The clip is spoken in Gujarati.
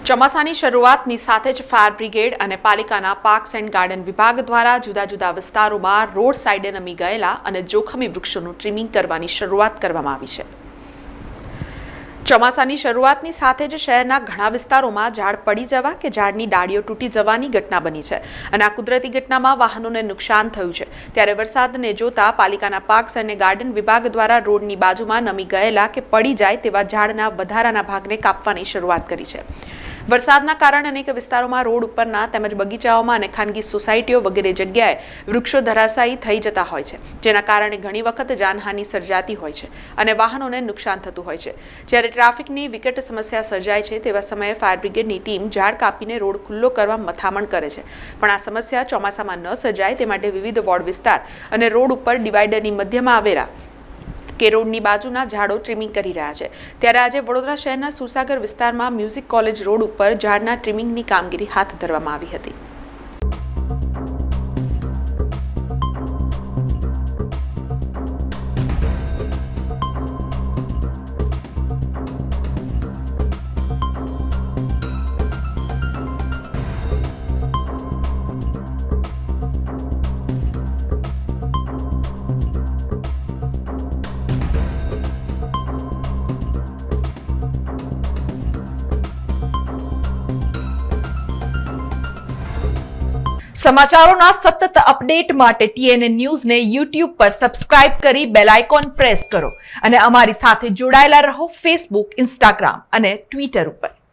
ચોમાસાની શરૂઆતની સાથે જ ફાયર બ્રિગેડ અને પાલિકાના પાર્ક્સ એન્ડ ગાર્ડન વિભાગ દ્વારા જુદા જુદા વિસ્તારોમાં રોડ સાઇડે નમી ગયેલા અને જોખમી વૃક્ષોનું ટ્રીમિંગ કરવાની શરૂઆત કરવામાં આવી છે। ચોમાસાની શરૂઆતની સાથે જ શહેરના ઘણા વિસ્તારોમાં ઝાડ પડી જવા કે ઝાડની ડાળીઓ તૂટી જવાની ઘટના બની છે અને આ કુદરતી ઘટનામાં વાહનોને નુકસાન થયું છે। ત્યારે વરસાદને જોતા પાલિકાના પાર્ક્સ અને ગાર્ડન વિભાગ દ્વારા રોડની બાજુમાં નમી ગયેલા કે પડી જાય તેવા ઝાડના વધારાના ભાગને કાપવાની શરૂઆત કરી છે। વરસાદના કારણે અનેક વિસ્તારોમાં રોડ ઉપરના તેમજ બગીચાઓમાં અને ખાનગી સોસાયટીઓ વગેરે જગ્યાએ વૃક્ષો ધરાશાયી થઈ જતા હોય છે, જેના કારણે ઘણી વખત જાનહાનિ સર્જાતી હોય છે અને વાહનોને નુકસાન થતું હોય છે। જ્યારે ટ્રાફિકની વિકટ સમસ્યા સર્જાય છે તેવા સમયે ફાયર બ્રિગેડની ટીમ ઝાડ કાપીને રોડ ખુલ્લો કરવા મથામણ કરે છે, પણ આ સમસ્યા ચોમાસામાં ન સર્જાય તે માટે વિવિધ વોર્ડ વિસ્તાર અને રોડ ઉપર ડિવાઈડરની મધ્યમાં આવેલા કે રોડની બાજુના ઝાડો ટ્રીમિંગ કરી રહ્યા છે। ત્યારે આજે વડોદરા શહેરના સુરસાગર વિસ્તારમાં મ્યુઝિક કોલેજ રોડ ઉપર ઝાડના ટ્રીમિંગની કામગીરી હાથ ધરવામાં આવી હતી। સમાચારોના સતત અપડેટ માટે TNN ન્યૂઝને YouTube પર સબસ્ક્રાઇબ કરી બેલ આઇકોન પ્રેસ કરો અને અમારી સાથે જોડાયેલા રહો Facebook, Instagram અને Twitter ઉપર।